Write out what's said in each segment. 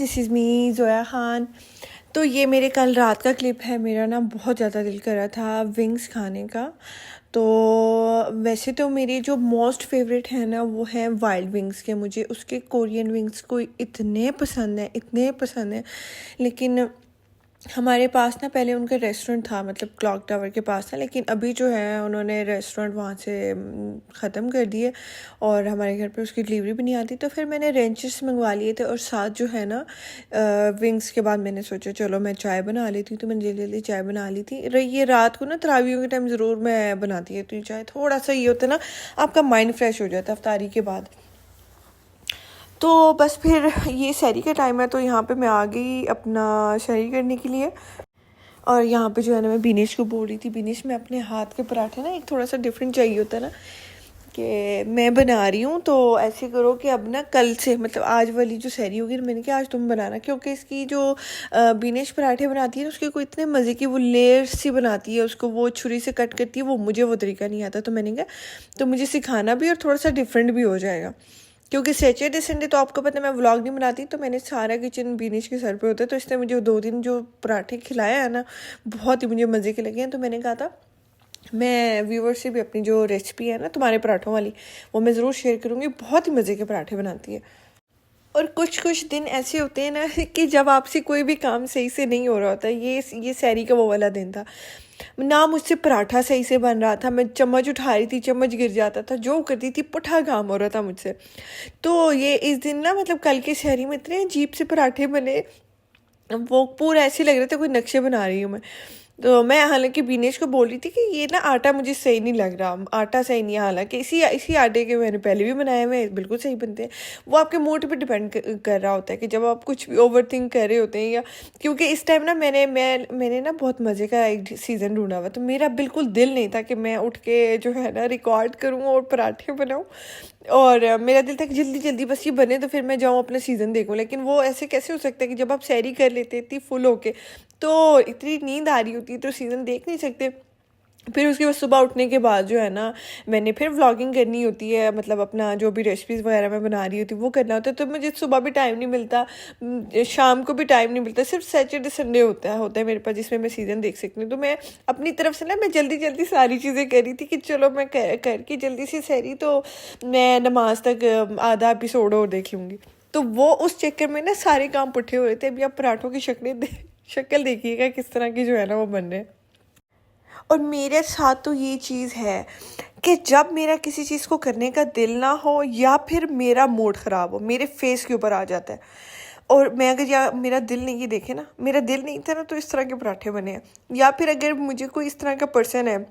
This is me Zoya Khan. तो ये मेरे कल रात का क्लिप है। मेरा ना बहुत ज़्यादा दिल कर रहा था विंग्स खाने का। तो वैसे तो मेरी जो मोस्ट फेवरेट है ना वो है वाइल्ड विंग्स के। मुझे उसके कोरियन विंग्स को इतने पसंद है, इतने पसंद है। लेकिन हमारे पास ना पहले उनका रेस्टोरेंट था, मतलब क्लॉक टावर के पास था, लेकिन अभी जो है उन्होंने रेस्टोरेंट वहाँ से ख़त्म कर दिए और हमारे घर पे उसकी डिलीवरी भी नहीं आती। तो फिर मैंने रेंचेस मंगवा लिए थे और साथ जो है ना विंग्स के बाद मैंने सोचा चलो मैं चाय बना लेती हूँ। तो मैंने जल्दी जल्दी चाय बना ली थी। ये रात को ना तरावियों के टाइम ज़रूर मैं बनाती रहती हूँ चाय। थोड़ा सा ये होता है ना, आपका माइंड फ्रेश हो जाता है अफ्तारी के बाद। तो बस फिर ये सहरी का टाइम है, तो यहाँ पे मैं आ गई अपना सहरी करने के लिए। और यहाँ पे जो है ना मैं बिनेश को बोल रही थी, बिनेश में अपने हाथ के पराठे ना एक थोड़ा सा डिफरेंट चाहिए होता है ना, कि मैं बना रही हूँ तो ऐसे करो कि अब ना कल से, मतलब आज वाली जो सहरी होगी मैंने कहा आज तुम बनाना, क्योंकि इसकी जो बिनेश पराठे बनाती है ना उसके कोई इतने मज़े की वो लेयर्स सी बनाती है, उसको वो छुरी से कट करती है, वो मुझे वो तरीका नहीं आता। तो मैंने कहा तो मुझे सिखाना भी और थोड़ा सा डिफरेंट भी हो जाएगा, क्योंकि सैटरडे संडे तो आपको पता है मैं व्लॉग नहीं बनाती, तो मैंने सारा किचन बिनेश के सर पे होता है। तो इसने मुझे 2 दिन जो पराठे खिलाया है ना बहुत ही मुझे मज़े के लगे हैं। तो मैंने कहा था मैं व्यूअर्स से भी अपनी जो रेसिपी है ना तुम्हारे पराठों वाली वो मैं ज़रूर शेयर करूँगी। बहुत ही मज़े के पराठे बनाती है। और कुछ कुछ दिन ऐसे होते हैं ना कि जब आपसे कोई भी काम सही से नहीं हो रहा होता। ये सहरी का वो वाला दिन था ना, मुझसे पराठा सही से बन रहा था, मैं चम्मच उठा रही थी चम्मच गिर जाता था, जो करती थी पुठा काम हो रहा था मुझसे। तो ये इस दिन ना मतलब कल के सहरी में इतने अजीब से पराठे बने, वो पूरा ऐसे लग रहा था कोई नक्शे बना रही हूँ मैं। तो मैं हालांकि बिनेश को बोल रही थी कि ये ना आटा मुझे सही नहीं लग रहा, आटा सही नहीं है। हालांकि इसी आटे के मैंने पहले भी बनाए हुए बिल्कुल सही बनते हैं। वो आपके मूड पे डिपेंड कर रहा होता है कि जब आप कुछ भी ओवर थिंक कर रहे होते हैं, या क्योंकि इस टाइम ना मैंने ना बहुत मज़े का एक सीज़न ढूंढा हुआ। तो मेरा बिल्कुल दिल नहीं था कि मैं उठ के जो है ना रिकॉर्ड करूँ और पराठे बनाऊँ, और मेरा दिल था कि जल्दी जल्दी बस ये बने तो फिर मैं जाऊँ अपना सीज़न देखूँ। लेकिन वो ऐसे कैसे हो सकता है कि जब आप सैरी कर लेते इतनी फुल होके, तो इतनी नींद आ रही होती है तो सीज़न देख नहीं सकते। फिर उसके बाद सुबह उठने के बाद जो है ना मैंने फिर व्लॉगिंग करनी होती है, मतलब अपना जो भी रेसिपीज़ वगैरह मैं बना रही होती वो करना होता है। तो मुझे सुबह भी टाइम नहीं मिलता, शाम को भी टाइम नहीं मिलता, सिर्फ सैटरडे संडे होता है मेरे पास जिसमें मैं सीज़न देख सकती हूँ। तो मैं अपनी तरफ से ना मैं जल्दी जल्दी सारी चीज़ें कर रही थी कि चलो मैं करके जल्दी से सहरी, तो मैं नमाज तक आधा एपिसोड और देख लूँगी। तो वो उस चक्कर में ना सारे काम पुट्ठे हो रहे थे। अभी आप पराठों की शक्ल देखिएगा किस तरह की जो है ना वो बन रहे हैं। और मेरे साथ तो ये चीज़ है कि जब मेरा किसी चीज़ को करने का दिल ना हो या फिर मेरा मूड ख़राब हो, मेरे फेस के ऊपर आ जाता है। और मैं अगर या मेरा दिल नहीं, ये देखे ना मेरा दिल नहीं था ना तो इस तरह के पराठे बने हैं। या फिर अगर मुझे कोई इस तरह का पर्सन है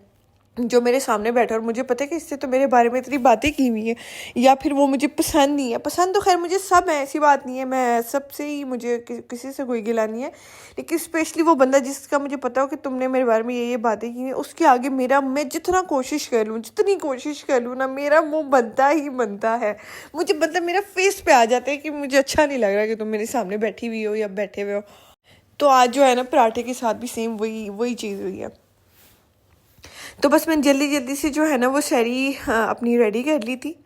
जो मेरे सामने बैठा और मुझे पता है कि इससे तो मेरे बारे में इतनी बातें की हुई हैं, या फिर वो मुझे पसंद नहीं है, पसंद तो खैर मुझे सब है, ऐसी बात नहीं है, मैं सबसे ही, मुझे किसी से कोई गिला नहीं है। लेकिन स्पेशली वो बंदा जिसका मुझे पता हो कि तुमने मेरे बारे में ये बातें की हैं, उसके आगे मैं जितना कोशिश कर लूँ, जितनी कोशिश कर लूँ ना, मेरा मुँह बनता ही बनता है। मुझे मतलब मेरा फेस पे आ जाता है कि मुझे अच्छा नहीं लग रहा कि तुम मेरे सामने बैठी हुई हो या बैठे हुए हो। तो आज जो है ना पराठे के साथ भी सेम वही चीज़ हुई है। तो बस मैंने जल्दी जल्दी से जो है ना वो सहरी अपनी रेडी कर ली थी।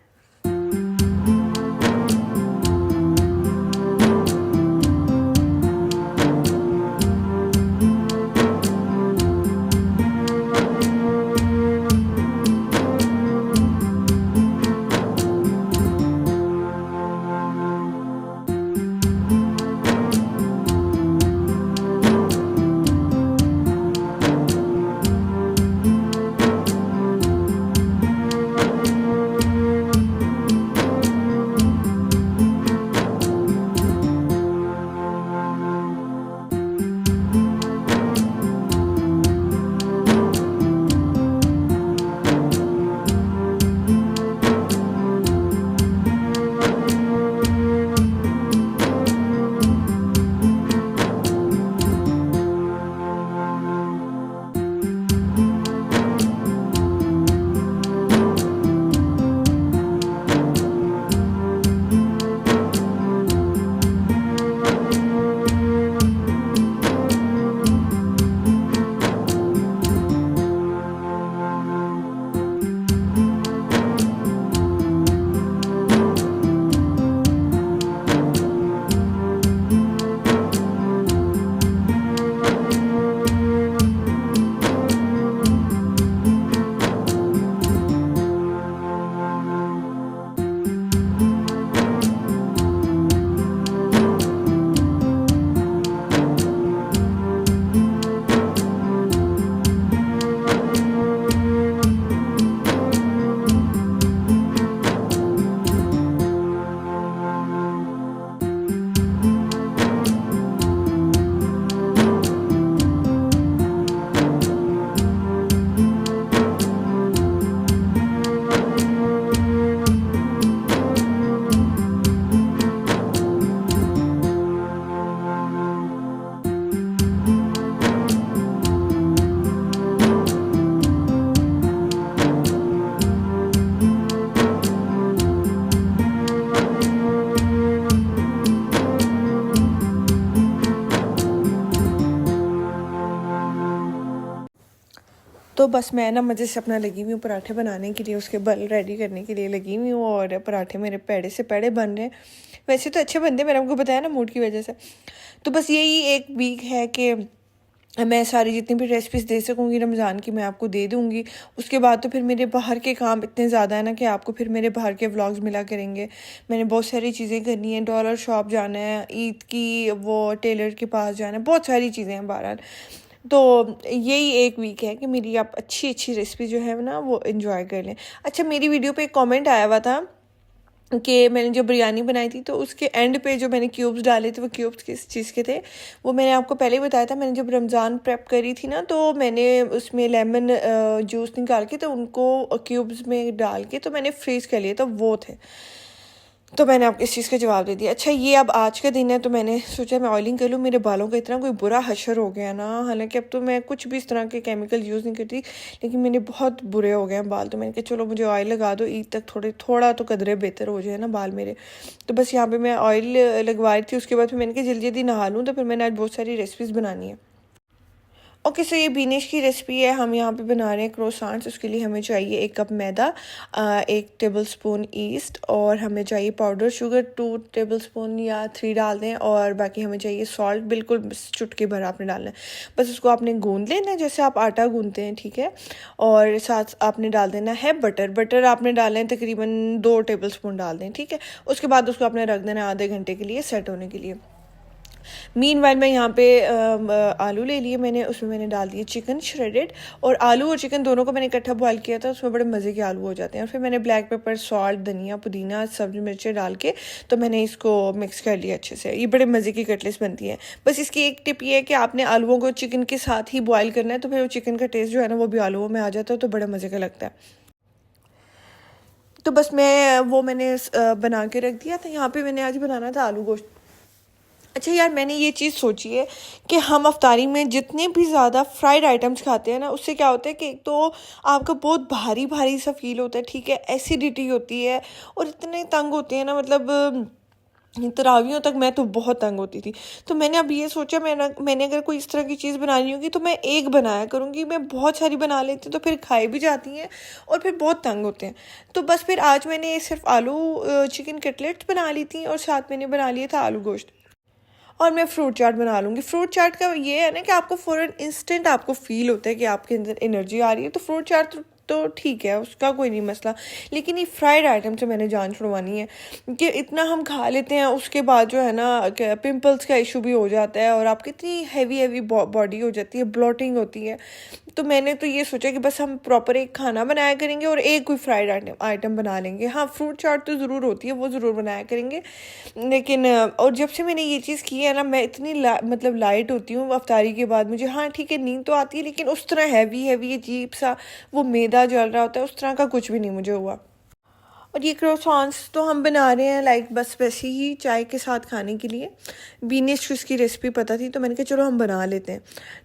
तो बस मैं ना मज़े से अपना लगी हुई हूँ पराठे बनाने के लिए, उसके बल रेडी करने के लिए लगी हुई हूँ, और पराठे मेरे पेड़े से पेड़े बन रहे हैं। वैसे तो अच्छे बनते हैं, मैंने आपको बताया ना मूड की वजह से। तो बस यही एक वीक है कि मैं सारी जितनी भी रेसिपीज़ दे सकूँगी रमज़ान की मैं आपको दे दूँगी। उसके बाद तो फिर मेरे बाहर के काम इतने ज़्यादा है ना कि आपको फिर मेरे बाहर के व्लॉग्स मिला करेंगे। मैंने बहुत सारी चीज़ें करनी है, डॉलर शॉप जाना है, ईद की वो टेलर के पास जाना है, बहुत सारी चीज़ें हैं बहरहाल। तो यही एक वीक है कि मेरी आप अच्छी अच्छी रेसिपी जो है ना वो इन्जॉय कर लें। अच्छा, मेरी वीडियो पे एक कमेंट आया हुआ था कि मैंने जो बिरयानी बनाई थी तो उसके एंड पे जो मैंने क्यूब्स डाले थे वो क्यूब्स किस चीज़ के थे वो मैंने आपको पहले ही बताया था। मैंने जब रमज़ान प्रेप करी थी ना तो मैंने उसमें लेमन जूस निकाल के तो उनको क्यूब्स में डाल के तो मैंने फ्रीज़ कर लिए, तो वो थे। तो मैंने आपको इस चीज़ का जवाब दे दिया। अच्छा, ये अब आज का दिन है तो मैंने सोचा मैं ऑयलिंग कर लूँ। मेरे बालों का इतना कोई बुरा हशर हो गया ना, हालांकि अब तो मैं कुछ भी इस तरह के केमिकल यूज़ नहीं करती, लेकिन मेरे बहुत बुरे हो गए हैं बाल। तो मैंने कहा चलो मुझे ऑयल लगा दो, ईद तक थोड़ा तो कदरे बेहतर हो जाए ना बाल मेरे। तो बस यहाँ पर मैं ऑयल लगवाई थी, उसके बाद फिर मैंने कहा जल्दी जल्दी नहा लूँ। तो फिर मैंने आज बहुत सारी रेसिपीज़ बनानी है। ओके, सो ये बीनिश की रेसिपी है। हम यहाँ पे बना रहे हैं क्रोसांट्स। उसके लिए हमें चाहिए 1 कप मैदा, 1 टेबलस्पून ईस्ट, और हमें चाहिए पाउडर शुगर 2 टेबलस्पून या 3 डाल दें, और बाकी हमें चाहिए सॉल्ट, बिल्कुल चुटकी भर आपने डालना है। बस उसको आपने गूंद लेना है जैसे आप आटा गूंदते हैं, ठीक है। और साथ आपने डाल देना है बटर आपने डालना है तकरीबन 2 टेबलस्पून डाल दें, ठीक है। उसके बाद उसको आपने रख देना है आधे घंटे के लिए सेट होने के लिए। मीनवाइल मैं यहाँ पे आलू ले लिए मैंने, उसमें मैंने डाल दिए चिकन श्रेडेड, और आलू और चिकन दोनों को मैंने इकट्ठा बॉईल किया था, उसमें बड़े मज़े के आलू हो जाते हैं। और फिर मैंने ब्लैक पेपर, सॉल्ट, धनिया, पुदीना, सब्ज़ी मिर्चें डाल के तो मैंने इसको मिक्स कर लिया अच्छे से। ये बड़े मज़े की कटलेट्स बनती हैं। बस इसकी एक टिप ये है कि आपने आलूओं को चिकन के साथ ही बॉयल करना है, तो फिर वो चिकन का टेस्ट जो है ना वो भी आलूओं में आ जाता है, तो बड़ा मज़े का लगता है। तो बस मैंने बना के रख दिया था। यहाँ पे मैंने आज बनाना था आलू गोश्त। अच्छा यार, मैंने ये चीज़ सोची है कि हम अफ्तारी में जितने भी ज़्यादा फ्राइड आइटम्स खाते हैं ना, उससे क्या होता है कि एक तो आपका बहुत भारी भारी सा फील होता है, ठीक है, एसिडिटी होती है, और इतने तंग होते हैं ना, मतलब तरावियों तक मैं तो बहुत तंग होती थी। तो मैंने अब ये सोचा मैंने अगर कोई इस तरह की चीज़ बनानी होगी तो मैं एक बनाया करूँगी। मैं बहुत सारी बना लेती हूँ तो फिर खाई भी जाती हैं और फिर बहुत तंग होते हैं। तो बस फिर आज मैंने सिर्फ आलू चिकन कटलेट्स बना ली थी, और साथ मैंने बना लिया था आलू गोश्त। और मैं फ्रूट चाट बना लूँगी। फ्रूट चाट का ये है ना कि आपको फ़ौरन इंस्टेंट आपको फ़ील होता है कि आपके अंदर एनर्जी आ रही है, तो फ्रूट चाट तो ठीक है, उसका कोई नहीं मसला। लेकिन ये फ्राइड आइटम से मैंने जान छुड़वानी है कि इतना हम खा लेते हैं, उसके बाद जो है ना पिंपल्स का इशू भी हो जाता है, और आपकी इतनी हैवी बॉडी हो जाती है, ब्लोटिंग होती है। तो मैंने तो ये सोचा कि बस हम प्रॉपर एक खाना बनाया करेंगे और एक कोई फ्राइड आइटम बना लेंगे। हाँ, फ्रूट चाट तो ज़रूर होती है, वो ज़रूर बनाया करेंगे। लेकिन और जब से मैंने ये चीज़ की है ना, मैं इतनी मतलब लाइट होती हूँ अफ्तारी के बाद। मुझे हाँ ठीक है नींद तो आती है, लेकिन उस तरह हैवी अजीब सा वो मैदा जल रहा होता है, उस तरह का कुछ भी नहीं मुझे हुआ। और ये क्रोसॉन्स तो हम बना रहे हैं लाइक बस वैसे ही चाय के साथ खाने के लिए। बीनेश को इसकी रेसिपी पता थी तो मैंने कहा चलो हम बना लेते हैं।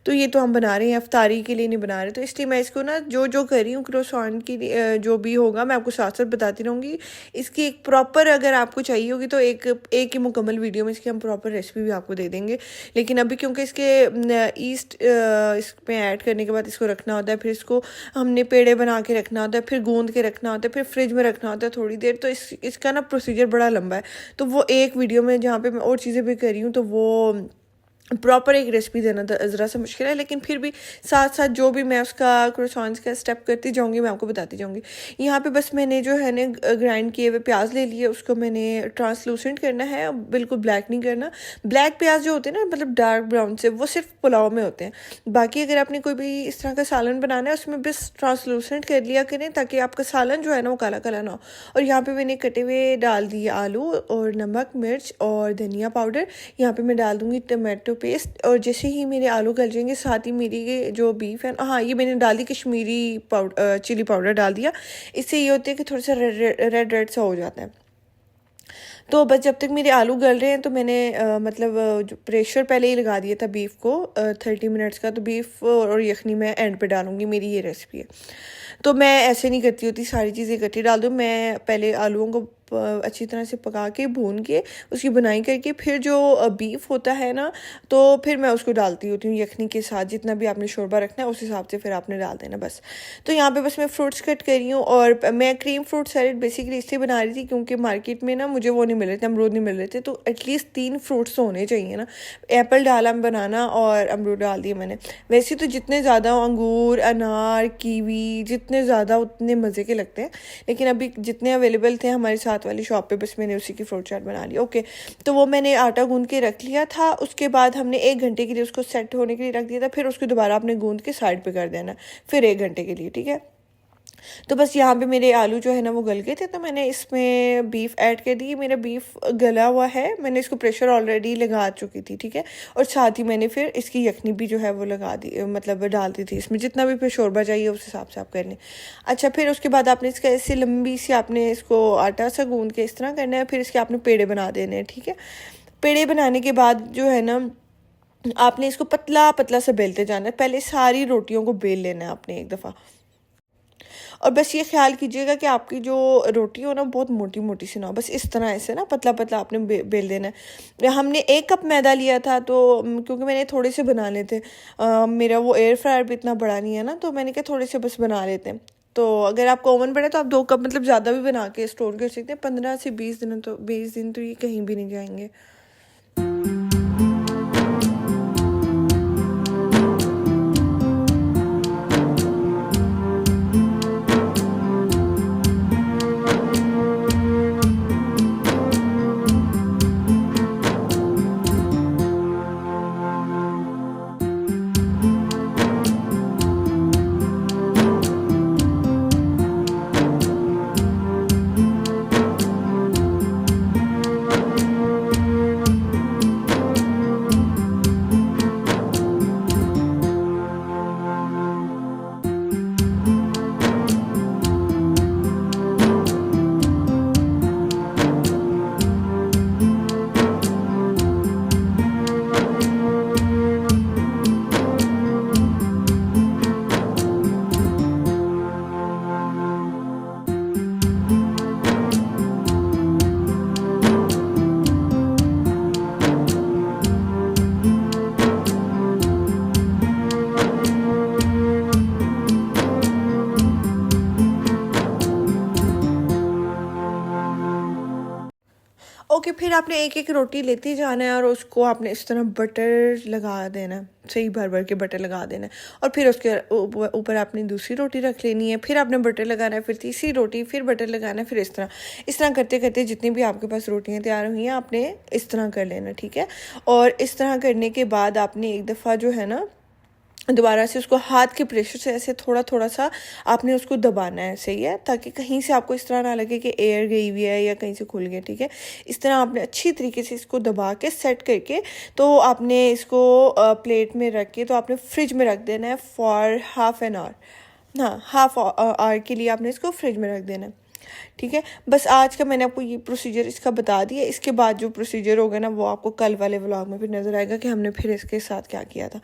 तो ये तो हम बना रहे हैं, अफ्तारी के लिए नहीं बना रहे। तो इसलिए मैं इसको ना जो कर रही हूँ क्रोसॉन की जो भी होगा मैं आपको साथ साथ बताती रहूँगी। इसकी एक प्रॉपर अगर आपको चाहिए होगी तो एक ही मुकम्मल वीडियो में इसकी हम प्रॉपर रेसिपी भी आपको दे देंगे। लेकिन अभी क्योंकि इसके ईस्ट इसमें ऐड करने के बाद इसको रखना होता है, फिर इसको हमने पेड़े बना के रखना होता है, फिर गूंद के रखना होता है, फिर फ्रिज में रखना होता है थोड़ी देर। तो इसका ना प्रोसीजर बड़ा लंबा है। तो वो एक वीडियो में जहाँ पे मैं और चीज़ें भी कर रही हूँ तो वो प्रॉपर एक रेसिपी देना ज़रा सा मुश्किल है, लेकिन फिर भी साथ साथ जो भी मैं उसका क्रोसॉन्स का स्टेप करती जाऊँगी मैं आपको बताती जाऊँगी। यहाँ पे बस मैंने जो है ना ग्राइंड किए हुए प्याज ले लिए, उसको मैंने ट्रांसलूसेंट करना है, बिल्कुल ब्लैक नहीं करना। ब्लैक प्याज जो होते हैं ना मतलब डार्क ब्राउन से, वो सिर्फ पुलाव में होते हैं। बाकी अगर आपने कोई भी इस तरह का सालन बनाना है उसमें बस ट्रांसलूसेंट कर लिया करें ताकि आपका सालन जो है ना वो काला काला ना हो। और यहाँ पर मैंने कटे हुए डाल दिए आलू और नमक, मिर्च और धनिया पाउडर। यहाँ पर मैं डाल दूँगी टमाटो पेस्ट। और जैसे ही मेरे आलू गल जाएंगे साथ ही मेरी जो बीफ है, हाँ ये मैंने डाल दी कश्मीरी चिली पाउडर डाल दिया। इससे ये होता है कि थोड़ा सा रेड सा हो जाता है। तो बस जब तक मेरे आलू गल रहे हैं तो मैंने मतलब जो प्रेशर पहले ही लगा दिया था बीफ को 30 मिनट्स का। तो बीफ और यखनी मैं एंड पे डालूंगी, मेरी ये रेसिपी है। तो मैं ऐसे नहीं करती होती सारी चीज़ें इकट्ठी डाल दूँ। मैं पहले आलूओं को अच्छी तरह से पका के भून के उसकी बुनाई करके फिर जो बीफ होता है ना, तो फिर मैं उसको डालती होती हूँ यखनी के साथ। जितना भी आपने शोरबा रखना है उस हिसाब से फिर आपने डाल देना बस। तो यहाँ पे बस मैं फ्रूट्स कट कर रही हूँ, और मैं क्रीम फ्रूट सैलेड बेसिकली इसलिए बना रही थी क्योंकि मार्केट में ना मुझे वो नहीं मिल रहे थे, अमरूद नहीं मिल रहे थे। तो एटलीस्ट 3 फ्रूट्स तो होने चाहिए ना। एप्पल डाला, बनाना और अमरूद डाल दिए मैंने। वैसे तो जितने ज़्यादा अंगूर, अनार, कीवी जितने ज़्यादा उतने मज़े के लगते हैं, लेकिन अभी जितने अवेलेबल थे हमारे साथ वाली शॉप पे, बस मैंने उसी की फ्रूट चाट बना ली। ओके, तो वो मैंने आटा गूंद के रख लिया था। उसके बाद हमने 1 घंटे के लिए उसको सेट होने के लिए रख दिया था। फिर उसको दोबारा आपने गूंद के साइड पे कर देना, फिर 1 घंटे के लिए, ठीक है। तो बस यहाँ पे मेरे आलू जो है ना वो गल गए थे, तो मैंने इसमें बीफ ऐड कर दी। मेरा बीफ गला हुआ है, मैंने इसको प्रेशर ऑलरेडी लगा चुकी थी, ठीक है। और साथ ही मैंने फिर इसकी यखनी भी जो है वो लगा दी, मतलब डाल दी थी इसमें। जितना भी फिर शोरबा चाहिए उस हिसाब से आप कर लें। अच्छा, फिर उसके बाद आपने इसका ऐसे लंबी सी आपने इसको आटा सा गूंद के इस तरह करना है। फिर इसके आपने पेड़े बना देने हैं, ठीक है। पेड़े बनाने के बाद जो है ना आपने इसको पतला पतला सा बेलते जाना है। पहले सारी रोटियों को बेल लेना है आपने एक दफ़ा। और बस ये ख्याल कीजिएगा कि आपकी जो रोटी हो ना बहुत मोटी मोटी सी ना हो, बस इस तरह ऐसे ना पतला पतला आपने बेल देना है। हमने 1 कप मैदा लिया था, तो क्योंकि मैंने थोड़े से बनाने थे, मेरा वो एयर फ्रायर भी इतना बड़ा नहीं है ना, तो मैंने कहा थोड़े से बस बना लेते हैं। तो अगर आपका ओवन बड़ा है तो आप 2 कप मतलब ज़्यादा भी बना के स्टोर कर सकते हैं। 15 से 20 दिन तो ये कहीं भी नहीं जाएंगे। ओके, फिर आपने एक एक रोटी लेती जाना है और उसको आपने इस तरह बटर लगा देना है, सही भर भर के बटर लगा देना है। और फिर उसके ऊपर आपने दूसरी रोटी रख लेनी है, फिर आपने बटर लगाना है, फिर तीसरी रोटी, फिर बटर लगाना है, फिर इस तरह करते करते जितनी भी आपके पास रोटियां तैयार हुई हैं आपने इस तरह कर लेना, ठीक है। और इस तरह करने के बाद आपने एक दफ़ा जो है ना दोबारा से उसको हाथ के प्रेशर से ऐसे थोड़ा थोड़ा सा आपने उसको दबाना है, सही है, ताकि कहीं से आपको इस तरह ना लगे कि एयर गई हुई है या कहीं से खुल गया, ठीक है। इस तरह आपने अच्छी तरीके से इसको दबा के सेट करके तो आपने इसको प्लेट में रख के तो आपने फ्रिज में रख देना है फॉर ½ एन आवर। हाँ, ½ आवर के लिए आपने इसको फ्रिज में रख देना है, ठीक है। बस आज का मैंने आपको ये प्रोसीजर इसका बता दिया। इसके बाद जो प्रोसीजर होगा ना वो आपको कल वाले व्लॉग में फिर नज़र आएगा कि हमने फिर इसके साथ क्या किया था।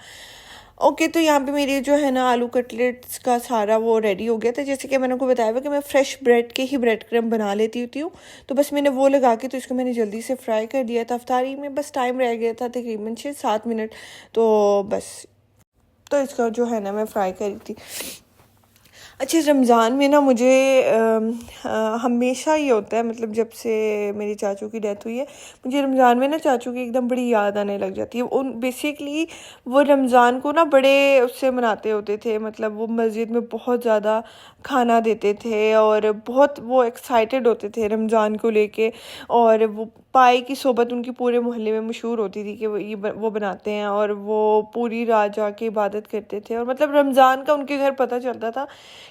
ओके, तो यहाँ पे मेरी जो है ना आलू कटलेट्स का सारा वो रेडी हो गया था। जैसे कि मैंने आपको बताया हुआ कि मैं फ्रेश ब्रेड के ही ब्रेड क्रम्ब बना लेती होती हूँ, तो बस मैंने वो लगा के तो इसको मैंने जल्दी से फ्राई कर दिया था। अफ्तारी में बस टाइम रह गया था तकरीबन 6-7 मिनट, तो बस तो इसका जो है ना मैं फ्राई करी थी। अच्छा, रमज़ान में ना मुझे हमेशा ये होता है, मतलब जब से मेरी चाचू की डेथ हुई है मुझे रमज़ान में ना चाचू की एकदम बड़ी याद आने लग जाती है। उन बेसिकली वो रमज़ान को ना बड़े उससे मनाते होते थे, मतलब वो मस्जिद में बहुत ज़्यादा खाना देते थे और बहुत वो एक्साइटेड होते थे रमज़ान को लेके। और वो पाए की सोबत उनकी पूरे मोहल्ले में मशहूर होती थी कि वो बनाते हैं और वो पूरी रात जाके इबादत करते थे। और मतलब रमज़ान का उनके घर पता चलता था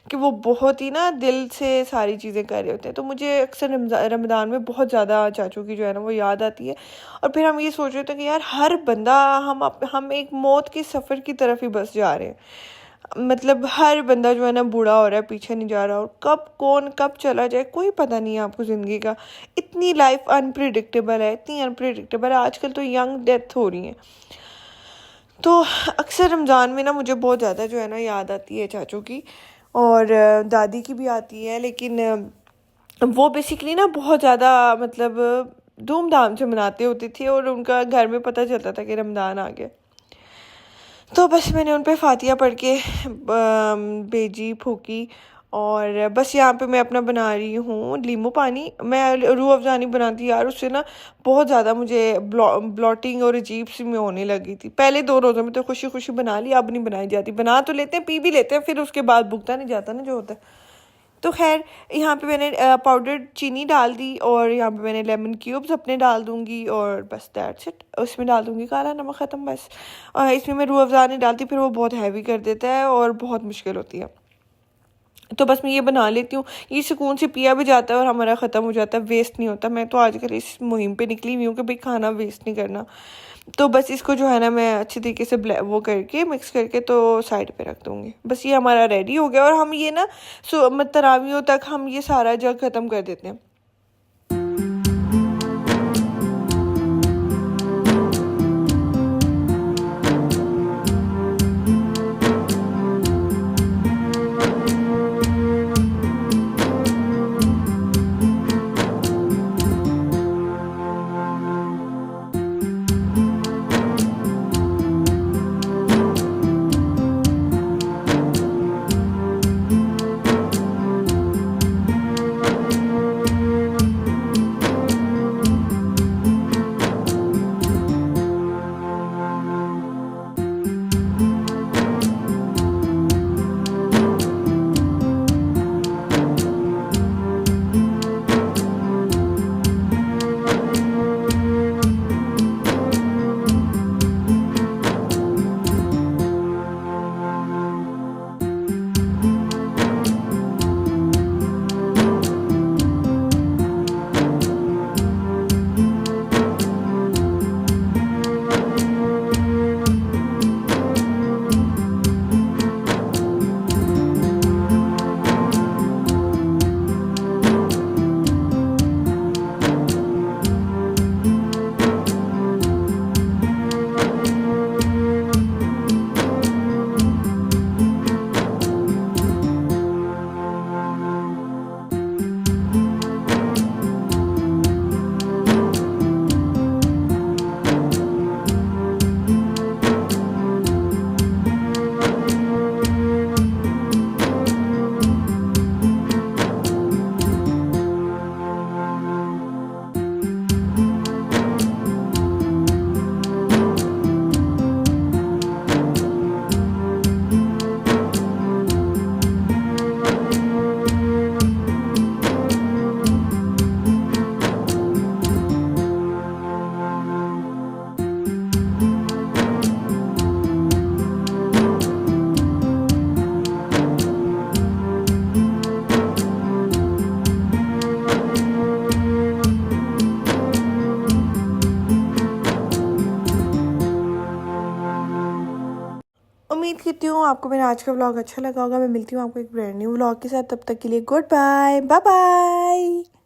कि वो बहुत ही ना दिल से सारी चीज़ें कर रहे होते हैं। तो मुझे अक्सर रमज़ान में बहुत ज़्यादा चाचू की जो है ना वो याद आती है। और फिर हम ये सोच रहे थे कि यार हर बंदा हम एक मौत के सफ़र की तरफ ही बस जा रहे हैं। मतलब हर बंदा जो है ना बूढ़ा हो रहा है, पीछे नहीं जा रहा, और कब कौन कब चला जाए कोई पता नहीं है आपको ज़िंदगी का। इतनी लाइफ अनप्रिडिक्टेबल है, इतनी अनप्रिडिक्टेबल है। आजकल तो यंग डेथ हो रही है। तो अक्सर रमज़ान में ना मुझे बहुत ज़्यादा जो है ना याद आती है चाचू की, और दादी की भी आती है। लेकिन वो बेसिकली ना बहुत ज़्यादा मतलब धूमधाम से मनाते होती थी, और उनका घर में पता चलता था कि रमज़ान आ गया। तो बस मैंने उन पे फ़ातिहा पढ़ के भेजी, फूकी। और बस यहाँ पे मैं अपना बना रही हूँ नींबू पानी। मैं रूह अफ़ज़ा नहीं बनाती यार, उससे ना बहुत ज़्यादा मुझे ब्लॉटिंग और अजीब सी में होने लगी थी। पहले 2 रोज़ों में तो खुशी-खुशी बना ली, अब नहीं बनाई जाती। बना तो लेते हैं, पी भी लेते हैं, फिर उसके बाद भुगता नहीं जाता ना जो होता है। तो ख़ैर यहाँ पे मैंने पाउडर्ड चीनी डाल दी, और यहाँ पे मैंने लेमन क्यूब्स अपने डाल दूँगी, और बस दैट्स इट। उसमें डाल दूँगी काला नमक, ख़त्म बस। और इसमें मैं रूह अफ़ज़ा नहीं डालती, फिर वो बहुत हैवी कर देता है और बहुत मुश्किल होती है। तो बस मैं ये बना लेती हूँ, ये सुकून से पिया भी जाता है और हमारा ख़त्म हो जाता है, वेस्ट नहीं होता। मैं तो आजकल इस मुहिम पे निकली हुई हूँ कि भाई खाना वेस्ट नहीं करना। तो बस इसको जो है ना मैं अच्छी तरीके से वो करके मिक्स करके तो साइड पे रख दूँगी। बस ये हमारा रेडी हो गया, और हम ये ना तरावियों तक हम ये सारा जग ख़त्म कर देते हैं। उम्मीद करती हूँ आपको मेरा आज का व्लॉग अच्छा लगा होगा। मैं मिलती हूँ आपको एक ब्रांड न्यू व्लॉग के साथ, तब तक के लिए गुड बाय, बाय बाय।